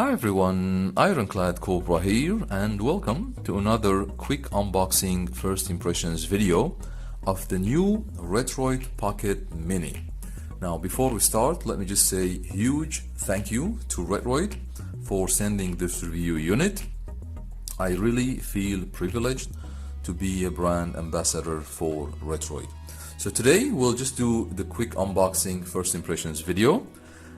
Hi everyone, Ironclad Cobra here and welcome to another quick unboxing first impressions video of the new Retroid Pocket Mini. Now before we start, let me just say huge thank you to Retroid for sending this review unit. I really feel privileged to be a brand ambassador for Retroid. So today we'll just do the quick unboxing first impressions video,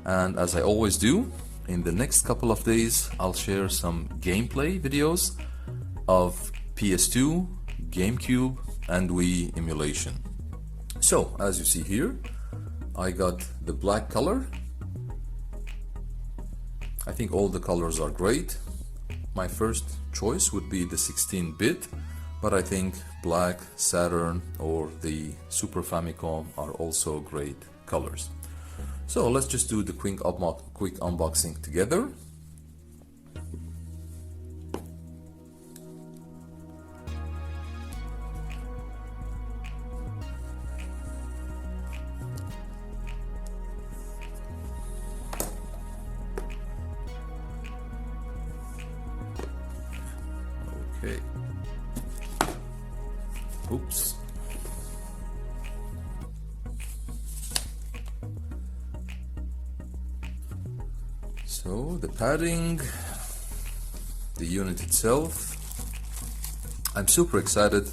and as I always do, in the next couple of days I'll share some gameplay videos of PS2, GameCube and Wii emulation. So as you see here, I got the black color. I think all the colors are great. My first choice would be the 16-bit, but I think black, Saturn or the Super Famicom are also great colors. So let's just do the quick unboxing together. Okay. Oops. So the padding, the unit itself, I'm super excited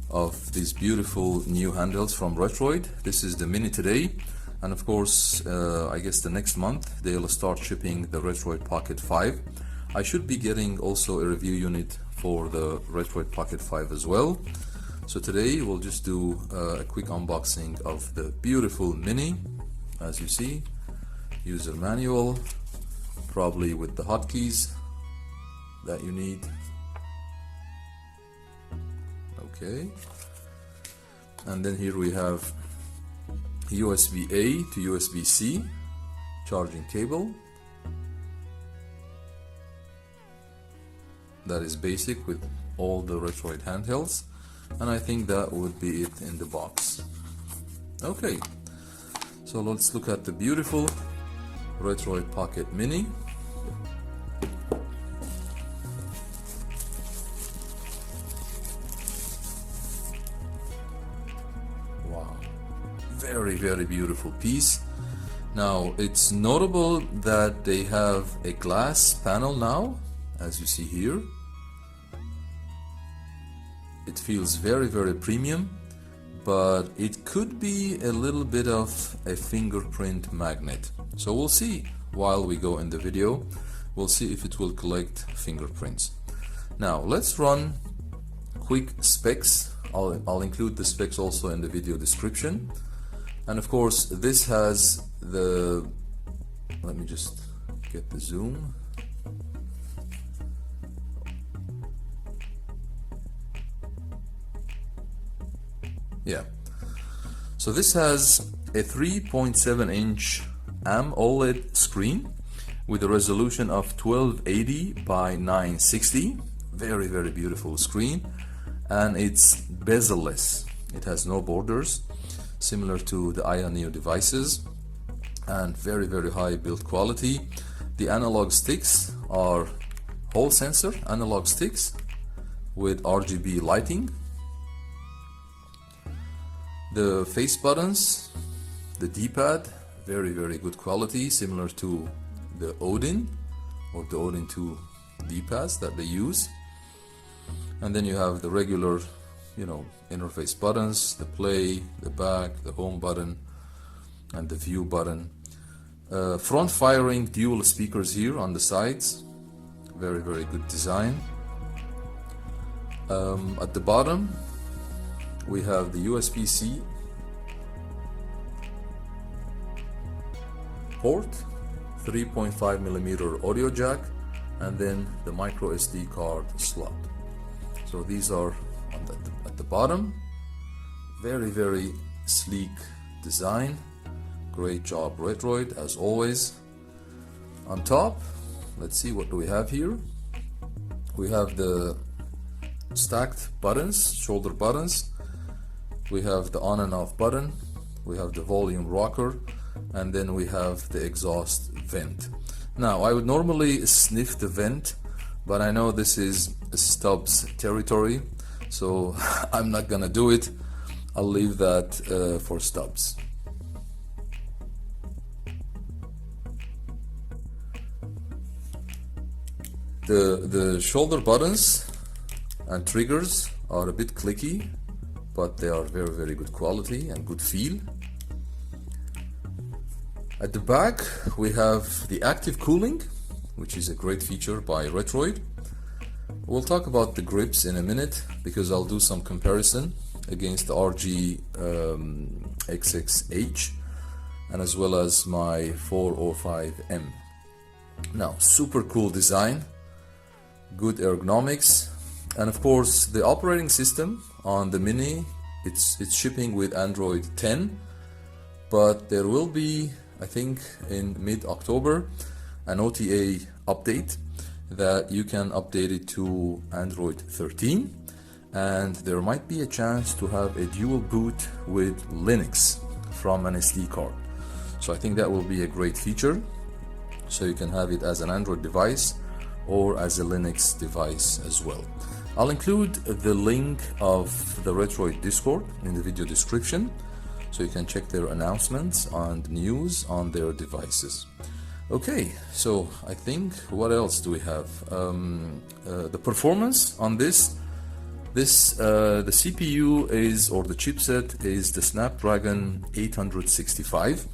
of these beautiful new handhelds from Retroid. This is the Mini today, and of course I guess the next month they'll start shipping the Retroid Pocket 5. I should be getting also a review unit for the Retroid Pocket 5 as well. So today we'll just do a quick unboxing of the beautiful Mini. As you see, user manual, probably with the hotkeys that you need. Okay, and then here we have USB-A to USB-C charging cable. That is basic with all the Retroid handhelds, and I think that would be it in the box. Okay, so let's look at the beautiful Retroid Pocket Mini. Wow, very beautiful piece. Now it's notable that they have a glass panel now, as you see here. It feels very premium, but it could be a little bit of a fingerprint magnet. So we'll see while we go in the video. We'll see if it will collect fingerprints. Now let's run quick specs. I'll include the specs also in the video description. And of course this has the, let me just get the zoom. Yeah, so this has a 3.7-inch AMOLED screen with a resolution of 1280 by 960. Very beautiful screen, and it's bezel-less. It has no borders, similar to the Adreno devices, and very high build quality. The analog sticks are Hall sensor analog sticks with RGB lighting. The face buttons, the D-pad, very good quality, similar to the Odin or the Odin 2 D-pads that they use. And then you have the regular, interface buttons, the play, the back, the home button, and the view button. Front firing dual speakers here on the sides, very good design. At the bottom we have the USB-C port, 3.5mm audio jack, and then the micro SD card slot. So these are at the bottom. Very sleek design. Great job Retroid, as always. On top, let's see, what do we have here? We have the stacked buttons, shoulder buttons. We have the on and off button, we have the volume rocker, and then we have the exhaust vent. Now, I would normally sniff the vent, but I know this is Stubbs territory, so I'm not gonna do it. I'll leave that for Stubbs. The shoulder buttons and triggers are a bit clicky, but they are very good quality and good feel. At the back we have the active cooling, which is a great feature by Retroid. We'll talk about the grips in a minute because I'll do some comparison against the RG XXH and as well as my 405M. Now, super cool design, good ergonomics, and of course the operating system on the Mini, it's shipping with Android 10, but there will be, I think in mid-October, an OTA update that you can update it to Android 13, and there might be a chance to have a dual boot with Linux from an SD card. So I think that will be a great feature, so you can have it as an Android device or as a Linux device as well. I'll include the link of the Retroid Discord in the video description, so you can check their announcements and news on their devices. Okay, so I think, what else do we have? The performance on this, the CPU is, or the chipset is the Snapdragon 865.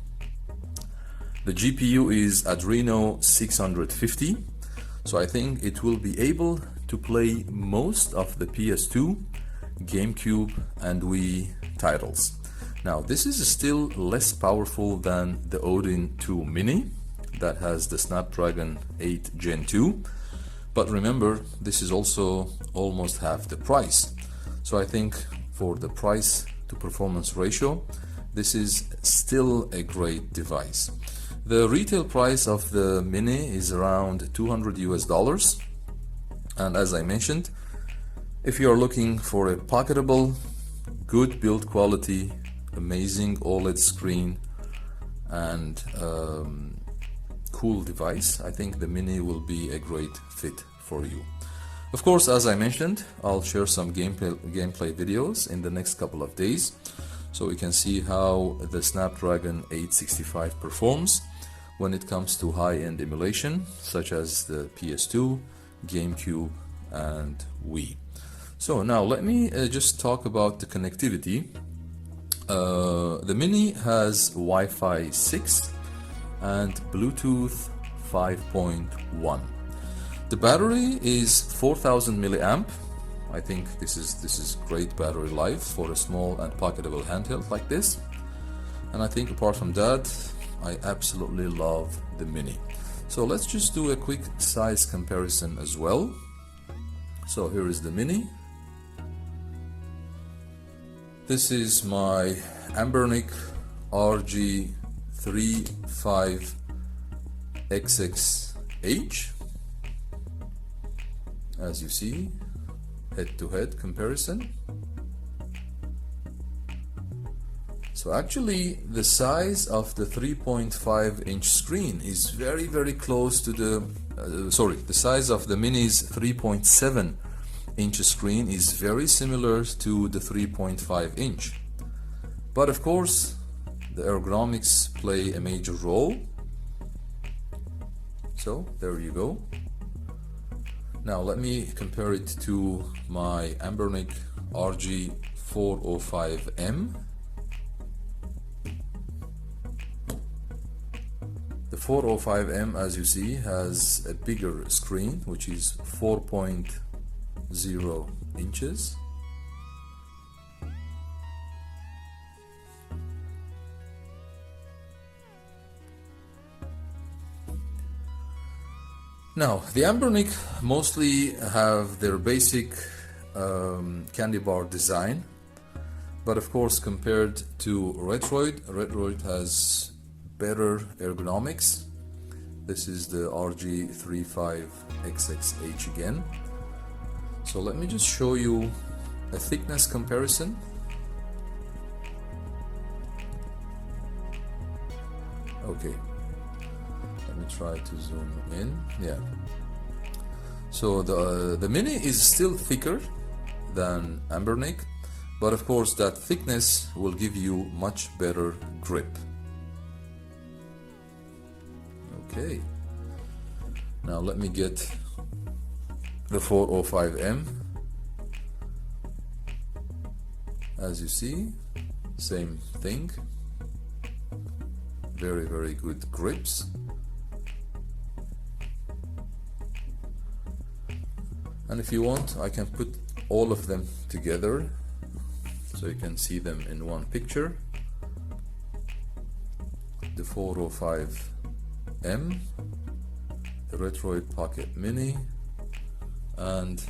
The GPU is Adreno 650. So I think it will be able to play most of the PS2, GameCube and Wii titles. Now, this is still less powerful than the Odin 2 Mini that has the Snapdragon 8 Gen 2, but remember, this is also almost half the price. So I think for the price to performance ratio, this is still a great device. The retail price of the Mini is around $200 US, and as I mentioned, if you are looking for a pocketable, good build quality, amazing OLED screen and cool device, I think the Mini will be a great fit for you. Of course, as I mentioned, I'll share some gameplay videos in the next couple of days, so we can see how the Snapdragon 865 performs when it comes to high-end emulation, such as the PS2, GameCube and Wii. So now let me just talk about the connectivity. The Mini has Wi-Fi 6 and Bluetooth 5.1. The battery is 4000 milliamp. I think this is great battery life for a small and pocketable handheld like this. And I think apart from that, I absolutely love the Mini. So let's just do a quick size comparison as well. So here is the Mini. This is my Ambernic RG35XX-H. As you see, head-to-head comparison. So actually the size of the 3.5-inch screen is very close to the the size of the Mini's 3.7-inch screen is very similar to the 3.5-inch. But of course the ergonomics play a major role. So there you go. Now let me compare it to my Ambernic RG405M. The 405M, as you see, has a bigger screen, which is 4.0 inches. Now, the Ambernic mostly have their basic candy bar design, but of course compared to Retroid has better ergonomics. This is the RG35XX-H again. So let me just show you a thickness comparison. Okay, let me try to zoom in. Yeah. So the Mini is still thicker than Ambernic, but of course that thickness will give you much better grip. Okay. Now let me get the 405M. As you see, same thing. Very, very good grips. And if you want, I can put all of them together so you can see them in one picture. The 405M, the Retroid Pocket Mini, and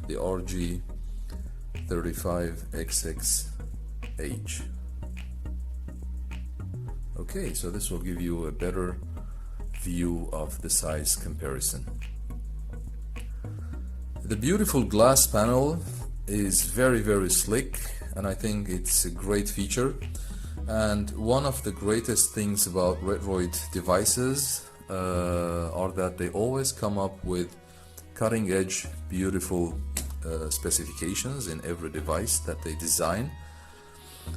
the RG35XX-H. Okay, so this will give you a better view of the size comparison. The beautiful glass panel is very, very slick, and I think it's a great feature. And one of the greatest things about Retroid devices are that they always come up with cutting-edge, beautiful specifications in every device that they design.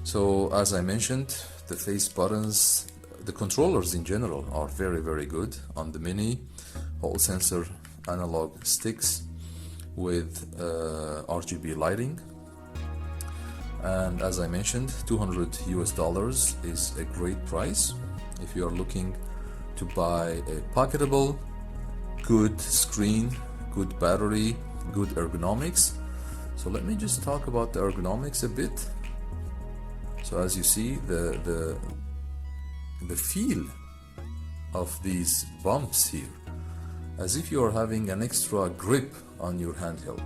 So as I mentioned, the face buttons, the controllers in general are very, very good on the Mini. Hall sensor analog sticks with RGB lighting, and as I mentioned, $200 US is a great price if you are looking to buy a pocketable, good screen, good battery, good ergonomics. So let me just talk about the ergonomics a bit. So as you see, the feel of these bumps here, as if you are having an extra grip on your handheld.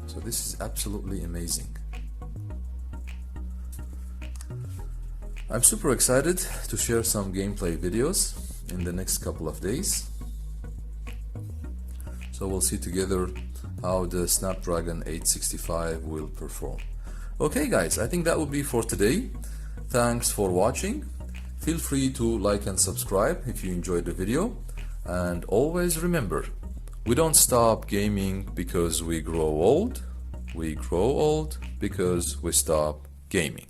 So this is absolutely amazing. I'm super excited to share some gameplay videos in the next couple of days. So we'll see together how the Snapdragon 865 will perform. Okay guys, I think that would be for today. Thanks for watching. Feel free to like and subscribe if you enjoyed the video. And always remember, we don't stop gaming because we grow old. We grow old because we stop gaming.